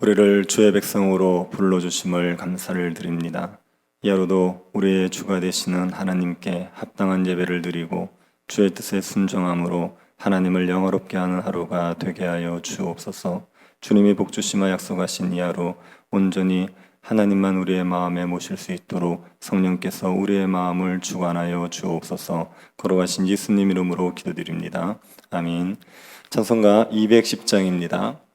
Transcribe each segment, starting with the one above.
우리를 주의 백성으로 불러주심을 감사를 드립니다. 이 하루도 우리의 주가 되시는 하나님께 합당한 예배를 드리고 주의 뜻에 순종함으로 하나님을 영화롭게 하는 하루가 되게 하여 주옵소서. 주님이 복주시마 약속하신 이 하루 온전히 하나님만 우리의 마음에 모실 수 있도록 성령께서 우리의 마음을 주관하여 주옵소서. 걸어가신 예수님 이름으로 기도드립니다. 아멘. 찬송가 210장입니다.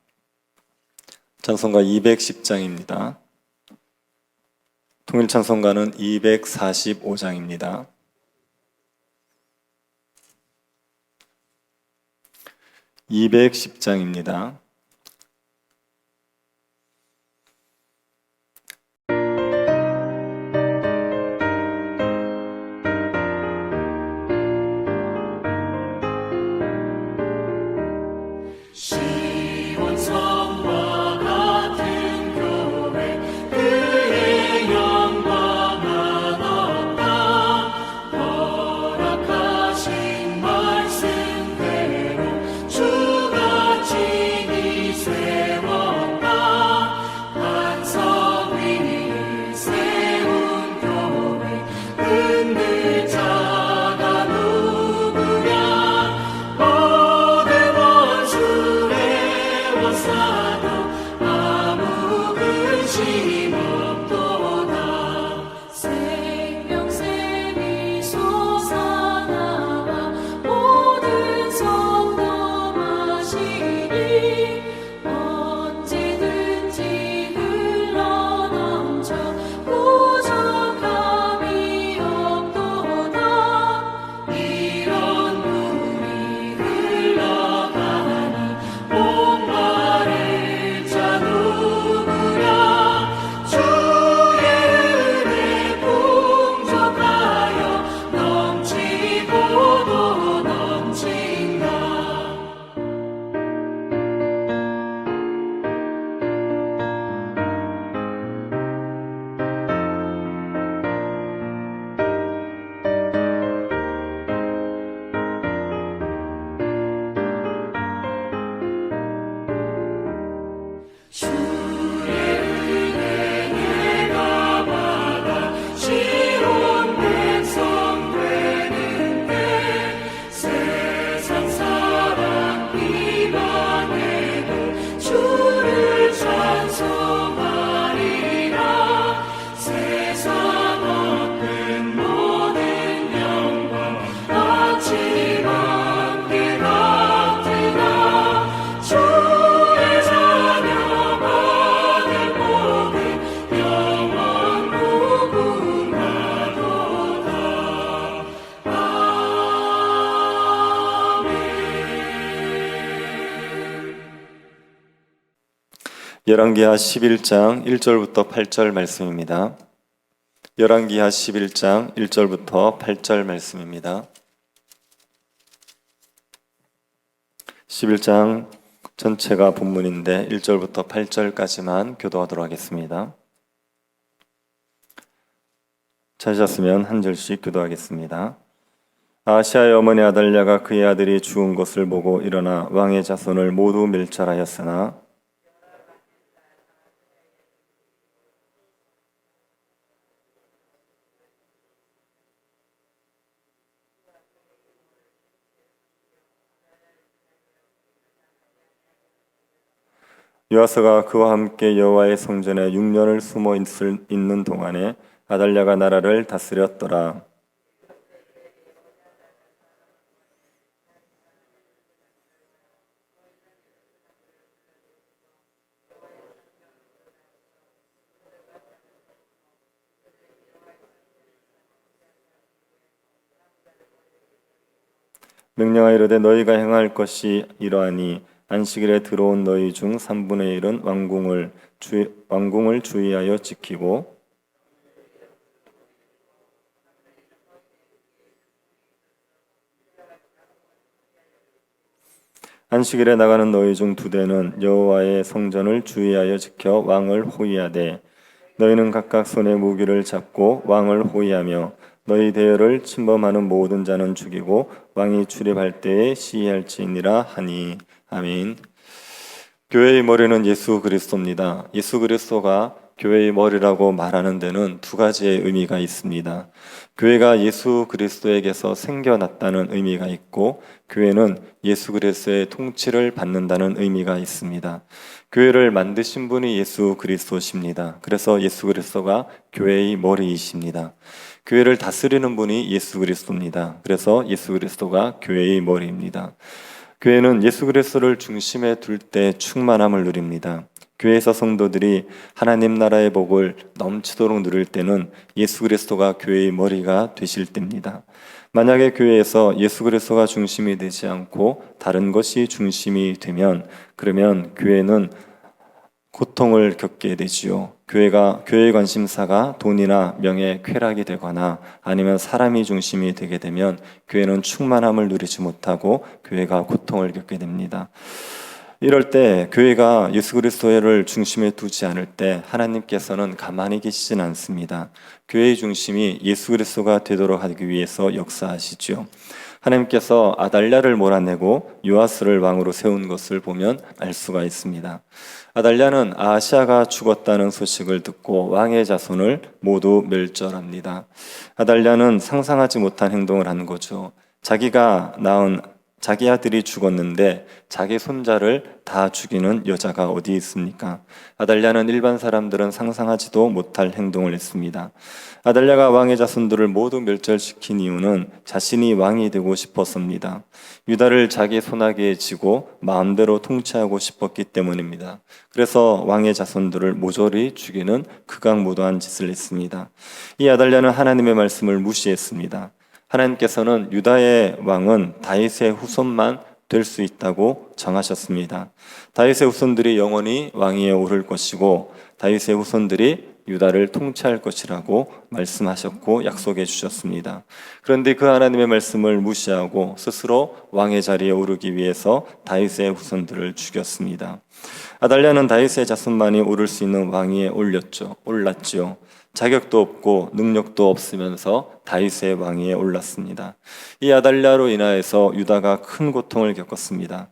찬송가 210장입니다. 통일 찬송가는 245장입니다. 210장입니다. 열왕기하 11장 1절부터 8절 말씀입니다. 열왕기하 11장 1절부터 8절 말씀입니다. 11장 전체가 본문인데 1절부터 8절까지만 교도하도록 하겠습니다. 찾으셨으면 한 절씩 교도하겠습니다. 아시아의 어머니 아달랴가 그의 아들이 죽은 것을 보고 일어나 왕의 자손을 모두 멸절하였으나 요아스가 그와 함께 여호와의 성전에 6년을 숨어 있는 동안에 아달랴가 나라를 다스렸더라. 명령하여 이르되 너희가 행할 것이 이러하니 안식일에 들어온 너희 중 3분의 1은 왕궁을 주의하여 지키고 안식일에 나가는 너희 중 2대는 여호와의 성전을 주의하여 지켜 왕을 호위하되 너희는 각각 손에 무기를 잡고 왕을 호위하며 너희 대열을 침범하는 모든 자는 죽이고 왕이 출입할 때에 시위할지니라 하니. 아멘. 교회의 머리는 예수 그리스도입니다. 예수 그리스도가 교회의 머리라고 말하는 데는 두 가지의 의미가 있습니다. 교회가 예수 그리스도에게서 생겨났다는 의미가 있고, 교회는 예수 그리스도의 통치를 받는다는 의미가 있습니다. 교회를 만드신 분이 예수 그리스도십니다. 그래서 예수 그리스도가 교회의 머리이십니다. 교회를 다스리는 분이 예수 그리스도입니다. 그래서 예수 그리스도가 교회의 머리입니다. 교회는 예수 그리스도를 중심에 둘 때 충만함을 누립니다. 교회에서 성도들이 하나님 나라의 복을 넘치도록 누릴 때는 예수 그리스도가 교회의 머리가 되실 때입니다. 만약에 교회에서 예수 그리스도가 중심이 되지 않고 다른 것이 중심이 되면, 그러면 교회는 고통을 겪게 되지요. 교회의 관심사가 돈이나 명예, 쾌락이 되거나 아니면 사람이 중심이 되게 되면 교회는 충만함을 누리지 못하고 교회가 고통을 겪게 됩니다. 이럴 때 교회가 예수 그리스도를 중심에 두지 않을 때 하나님께서는 가만히 계시진 않습니다. 교회의 중심이 예수 그리스도가 되도록 하기 위해서 역사하시죠. 하나님께서 아달랴를 몰아내고 요아스를 왕으로 세운 것을 보면 알 수가 있습니다. 아달랴는 아하시아가 죽었다는 소식을 듣고 왕의 자손을 모두 멸절합니다. 아달랴는 상상하지 못한 행동을 한 거죠. 자기가 낳은 자기 아들이 죽었는데 자기 손자를 다 죽이는 여자가 어디 있습니까? 아달랴는 일반 사람들은 상상하지도 못할 행동을 했습니다. 아달랴가 왕의 자손들을 모두 멸절시킨 이유는 자신이 왕이 되고 싶었습니다. 유다를 자기 손아귀에 쥐고 마음대로 통치하고 싶었기 때문입니다. 그래서 왕의 자손들을 모조리 죽이는 극악무도한 짓을 했습니다. 이 아달랴는 하나님의 말씀을 무시했습니다. 하나님께서는 유다의 왕은 다윗의 후손만 될 수 있다고 정하셨습니다. 다윗의 후손들이 영원히 왕위에 오를 것이고 다윗의 후손들이 유다를 통치할 것이라고 말씀하셨고 약속해 주셨습니다. 그런데 그 하나님의 말씀을 무시하고 스스로 왕의 자리에 오르기 위해서 다윗의 후손들을 죽였습니다. 아달랴는 다윗의 자손만이 오를 수 있는 왕위에 올랐지요. 자격도 없고 능력도 없으면서 다윗의 왕위에 올랐습니다. 이 아달랴로 인하여서 유다가 큰 고통을 겪었습니다.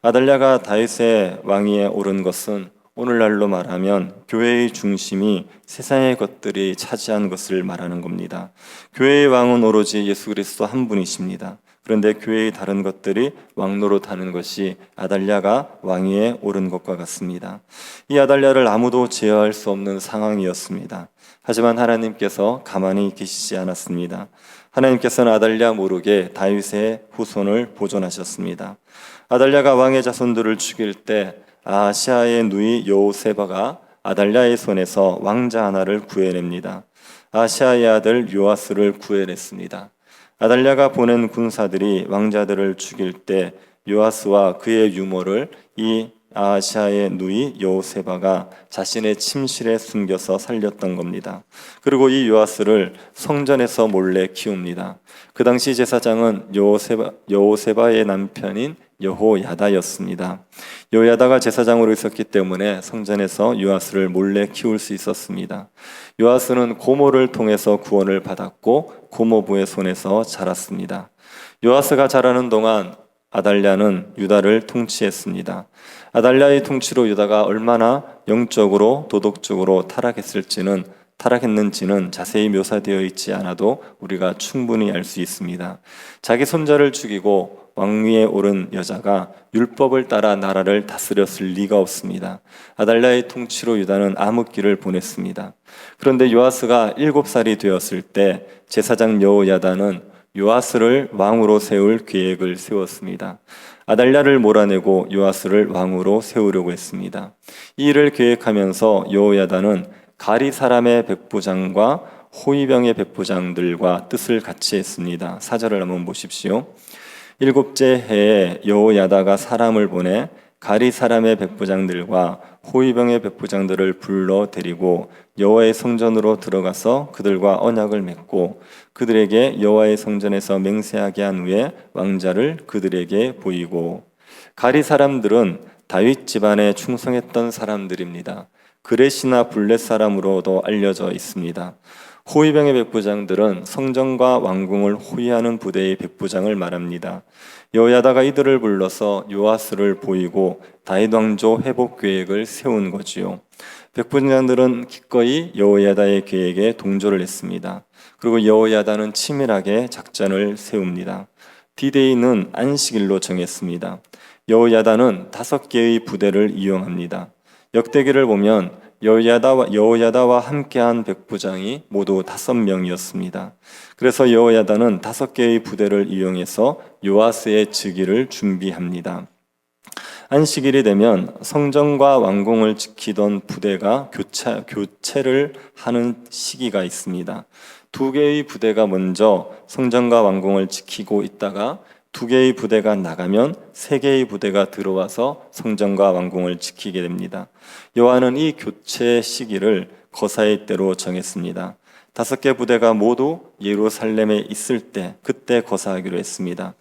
아달랴가 다윗의 왕위에 오른 것은 오늘날로 말하면 교회의 중심이 세상의 것들이 차지한 것을 말하는 겁니다. 교회의 왕은 오로지 예수 그리스도 한 분이십니다. 그런데 교회의 다른 것들이 왕노릇하는 것이 아달랴가 왕위에 오른 것과 같습니다. 이 아달랴를 아무도 제어할 수 없는 상황이었습니다. 하지만 하나님께서 가만히 계시지 않았습니다. 하나님께서는 아달랴 모르게 다윗의 후손을 보존하셨습니다. 아달랴가 왕의 자손들을 죽일 때 아하시아의 누이 여호세바가 아달랴의 손에서 왕자 하나를 구해냅니다. 아하시아의 아들 요아스를 구해냈습니다. 아달랴가 보낸 군사들이 왕자들을 죽일 때 요아스와 그의 유모를 이 아하시아의 누이 여호세바가 자신의 침실에 숨겨서 살렸던 겁니다. 그리고 이 요아스를 성전에서 몰래 키웁니다. 그 당시 제사장은 여호세바의 남편인 여호야다였습니다. 여호야다가 제사장으로 있었기 때문에 성전에서 요아스를 몰래 키울 수 있었습니다. 요아스는 고모를 통해서 구원을 받았고 고모부의 손에서 자랐습니다. 요아스가 자라는 동안 아달랴는 유다를 통치했습니다. 아달랴의 통치로 유다가 얼마나 영적으로 도덕적으로 타락했는지는 자세히 묘사되어 있지 않아도 우리가 충분히 알 수 있습니다. 자기 손자를 죽이고 왕위에 오른 여자가 율법을 따라 나라를 다스렸을 리가 없습니다. 아달랴의 통치로 유다는 암흑기를 보냈습니다. 그런데 요아스가 7살이 되었을 때 제사장 여호야다는 요아스를 왕으로 세울 계획을 세웠습니다. 아달랴를 몰아내고 요아스를 왕으로 세우려고 했습니다. 이 일을 계획하면서 여호야다는 가리 사람의 백부장과 호위병의 백부장들과 뜻을 같이 했습니다. 4절을 한번 보십시오. 7째 해에 여호야다가 사람을 보내 가리 사람의 백부장들과 호위병의 백부장들을 불러 데리고 여호와의 성전으로 들어가서 그들과 언약을 맺고 그들에게 여호와의 성전에서 맹세하게 한 후에 왕자를 그들에게 보이고, 가리 사람들은 다윗 집안에 충성했던 사람들입니다. 그레시나 블렛 사람으로도 알려져 있습니다. 호위병의 백부장들은 성전과 왕궁을 호위하는 부대의 백부장을 말합니다. 여호야다가 이들을 불러서 요아스를 보이고 다윗 왕조 회복 계획을 세운 거지요. 백부장들은 기꺼이 여호야다의 계획에 동조를 했습니다. 그리고 여호야다는 치밀하게 작전을 세웁니다. D-Day는 안식일로 정했습니다. 여호야다는 5개의 부대를 이용합니다. 역대기를 보면 여호야다와 함께한 백부장이 모두 5명이었습니다. 그래서 여호야다는 5개의 부대를 이용해서 요아스의 즉위를 준비합니다. 안식일이 되면 성전과 왕궁을 지키던 부대가 교체를 하는 시기가 있습니다. 2개의 부대가 먼저 성전과 왕궁을 지키고 있다가 2개의 부대가 나가면 3개의 부대가 들어와서 성전과 왕궁을 지키게 됩니다. 여호와는 이 교체 시기를 거사의 때로 정했습니다. 5개 부대가 모두 예루살렘에 있을 때 그때 거사하기로 했습니다.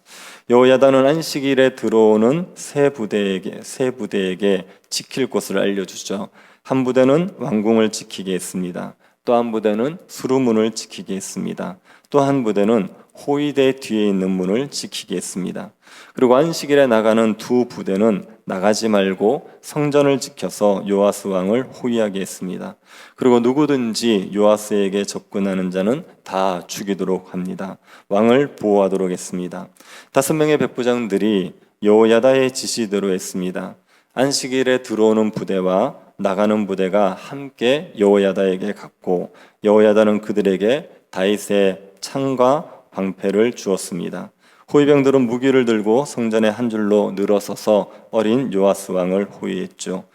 여호야다는 안식일에 들어오는 세 부대에게 지킬 곳을 알려주죠. 한 부대는 왕궁을 지키게 했습니다. 또 한 부대는 수루문을 지키게 했습니다. 또 한 부대는 호위대 뒤에 있는 문을 지키게 했습니다. 그리고 안식일에 나가는 2 부대는 나가지 말고 성전을 지켜서 요아스 왕을 호위하게 했습니다. 그리고 누구든지 요아스에게 접근하는 자는 다 죽이도록 합니다. 왕을 보호하도록 했습니다. 5명의 백부장들이 여호야다의 지시대로 했습니다. 안식일에 들어오는 부대와 나가는 부대가 함께 여호야다에게 갔고 여호야다는 그들에게 다윗의 창과 방패를 주었습니다. 호위병들은 무기를 들고 성전에 한 줄로 늘어서서 어린 요아스 왕을 호위했죠.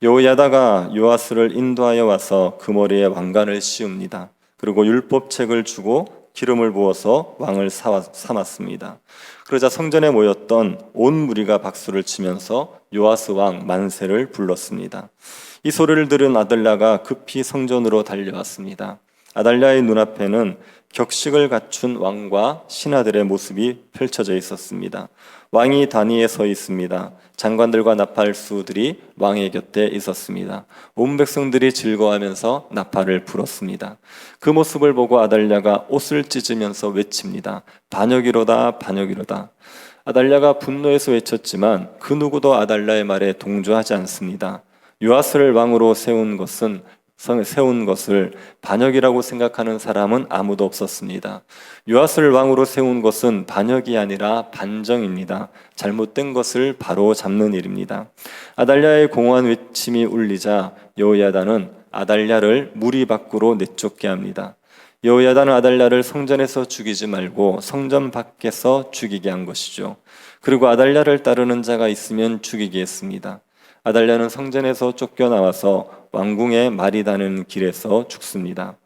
여호야다가 요아스를 인도하여 와서 그 머리에 왕관을 씌웁니다. 그리고 율법책을 주고 기름을 부어서 왕을 삼았습니다. 그러자 성전에 모였던 온 무리가 박수를 치면서 요아스 왕 만세를 불렀습니다. 이 소리를 들은 아달랴가 급히 성전으로 달려왔습니다. 아달랴의 눈앞에는 격식을 갖춘 왕과 신하들의 모습이 펼쳐져 있었습니다. 왕이 단위에 서 있습니다. 장관들과 나팔수들이 왕의 곁에 있었습니다. 온 백성들이 즐거워하면서 나팔을 불었습니다. 그 모습을 보고 아달랴가 옷을 찢으면서 외칩니다. 반역이로다, 반역이로다. 아달랴가 분노해서 외쳤지만 그 누구도 아달랴의 말에 동조하지 않습니다. 요아스를 왕으로 세운 것을 반역이라고 생각하는 사람은 아무도 없었습니다. 요아스를 왕으로 세운 것은 반역이 아니라 반정입니다. 잘못된 것을 바로 잡는 일입니다. 아달랴의 공허한 외침이 울리자 여호야다는 아달랴를 무리 밖으로 내쫓게 합니다. 여호야다는 아달랴를 성전에서 죽이지 말고 성전 밖에서 죽이게 한 것이죠. 그리고 아달랴를 따르는 자가 있으면 죽이게 했습니다. 아달랴는 성전에서 쫓겨나와서 왕궁에 말이 닿는 길에서 죽습니다.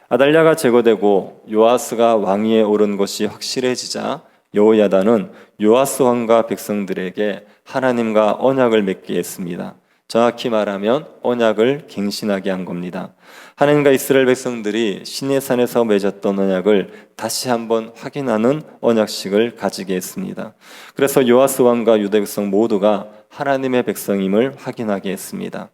아달랴가 제거되고 요아스가 왕위에 오른 것이 확실해지자 여호야다는 요아스 왕과 백성들에게 하나님과 언약을 맺게 했습니다. 정확히 말하면 언약을 갱신하게 한 겁니다. 하나님과 이스라엘 백성들이 시내산에서 맺었던 언약을 다시 한번 확인하는 언약식을 가지게 했습니다. 그래서 요아스 왕과 유다 백성 모두가 하나님의 백성임을 확인하게 했습니다.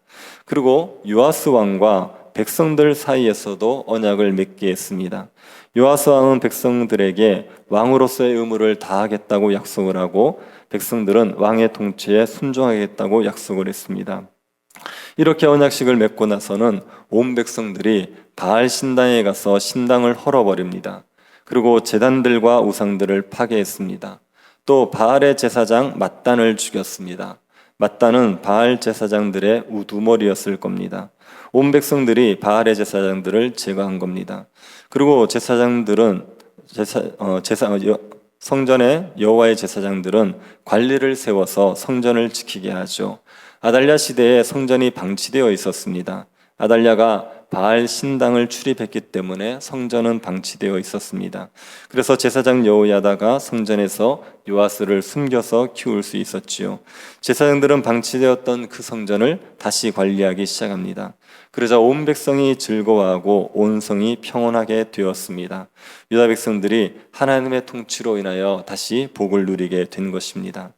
그리고 요아스 왕과 백성들 사이에서도 언약을 맺게 했습니다. 요아스 왕은 백성들에게 왕으로서의 의무를 다하겠다고 약속을 하고 백성들은 왕의 통치에 순종하겠다고 약속을 했습니다. 이렇게 언약식을 맺고 나서는 온 백성들이 바알 신당에 가서 신당을 헐어버립니다. 그리고 제단들과 우상들을 파괴했습니다. 또 바알의 제사장 맏단을 죽였습니다. 맏단은 바알 제사장들의 우두머리였을 겁니다. 온 백성들이 바알의 제사장들을 제거한 겁니다. 그리고 성전의 여호와의 제사장들은 관리를 세워서 성전을 지키게 하죠. 아달랴 시대에 성전이 방치되어 있었습니다. 아달랴가 바알 신당을 출입했기 때문에 성전은 방치되어 있었습니다. 그래서 제사장 여호야다가 성전에서 요아스를 숨겨서 키울 수 있었지요. 제사장들은 방치되었던 그 성전을 다시 관리하기 시작합니다. 그러자 온 백성이 즐거워하고 온 성이 평온하게 되었습니다. 유다 백성들이 하나님의 통치로 인하여 다시 복을 누리게 된 것입니다.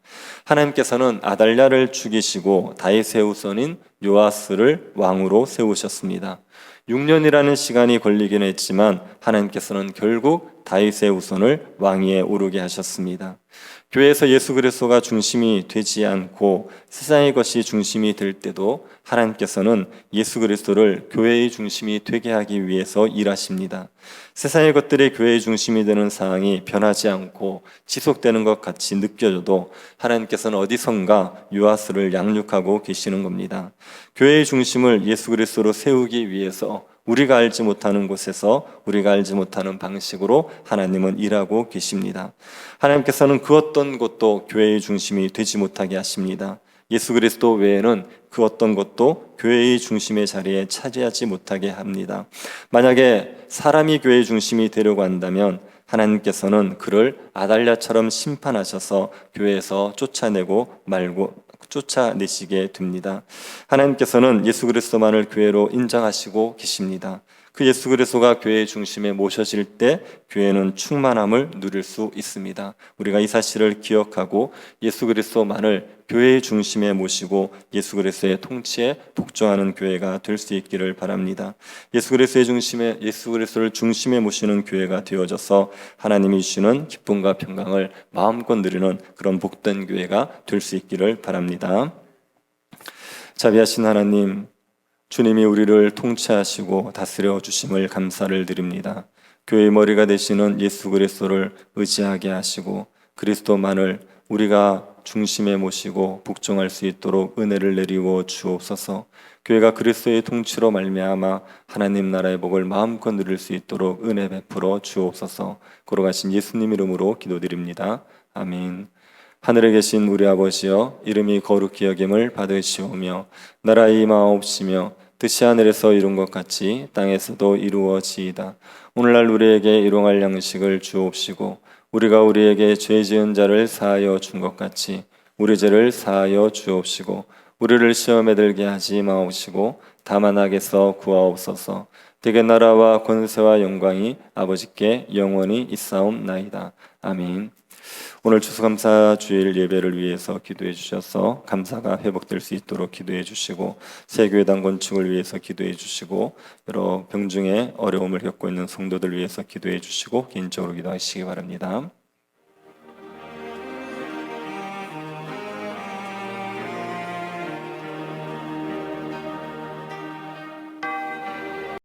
하나님께서는 아달랴를 죽이시고 다윗의 후손인 요아스를 왕으로 세우셨습니다. 6년이라는 시간이 걸리긴 했지만 하나님께서는 결국 다윗의 후손을 왕위에 오르게 하셨습니다. 교회에서 예수 그리스도가 중심이 되지 않고 세상의 것이 중심이 될 때도 하나님께서는 예수 그리스도를 교회의 중심이 되게 하기 위해서 일하십니다. 세상의 것들이 교회의 중심이 되는 상황이 변하지 않고 지속되는 것 같이 느껴져도 하나님께서는 어디선가 유아스를 양육하고 계시는 겁니다. 교회의 중심을 예수 그리스도로 세우기 위해서 우리가 알지 못하는 곳에서 우리가 알지 못하는 방식으로 하나님은 일하고 계십니다. 하나님께서는 그 어떤 것도 교회의 중심이 되지 못하게 하십니다. 예수 그리스도 외에는 그 어떤 것도 교회의 중심의 자리에 차지하지 못하게 합니다. 만약에 사람이 교회의 중심이 되려고 한다면 하나님께서는 그를 아달랴처럼 심판하셔서 교회에서 쫓아내시게 됩니다. 하나님께서는 예수 그리스도만을 교회로 인정하시고 계십니다. 그 예수 그리스도가 교회의 중심에 모셔질 때 교회는 충만함을 누릴 수 있습니다. 우리가 이 사실을 기억하고 예수 그리스도만을 교회의 중심에 모시고 예수 그리스도의 통치에 복종하는 교회가 될 수 있기를 바랍니다. 예수 그리스도를 중심에 모시는 교회가 되어져서 하나님이 주시는 기쁨과 평강을 마음껏 누리는 그런 복된 교회가 될 수 있기를 바랍니다. 자비하신 하나님, 주님이 우리를 통치하시고 다스려 주심을 감사를 드립니다. 교회의 머리가 되시는 예수 그리스도를 의지하게 하시고 그리스도만을 우리가 중심에 모시고 복종할 수 있도록 은혜를 내리워 주옵소서. 교회가 그리스도의 통치로 말미암아 하나님 나라의 복을 마음껏 누릴 수 있도록 은혜 베풀어 주옵소서. 걸어가신 예수님 이름으로 기도드립니다. 아멘. 하늘에 계신 우리 아버지여, 이름이 거룩히 여김을 받으시오며 나라의 임하옵시며 뜻이 하늘에서 이룬 것 같이 땅에서도 이루어지이다. 오늘날 우리에게 일용할 양식을 주옵시고 우리가 우리에게 죄 지은 자를 사하여 준 것 같이 우리 죄를 사하여 주옵시고 우리를 시험에 들게 하지 마옵시고 다만 악에서 구하옵소서. 대개 나라와 권세와 영광이 아버지께 영원히 있사옵나이다. 아멘. 오늘 추수감사 주일 예배를 위해서 기도해 주셔서 감사가 회복될 수 있도록 기도해 주시고 새 교회당 건축을 위해서 기도해 주시고 여러 병중에 어려움을 겪고 있는 성도들 위해서 기도해 주시고 개인적으로 기도하시기 바랍니다.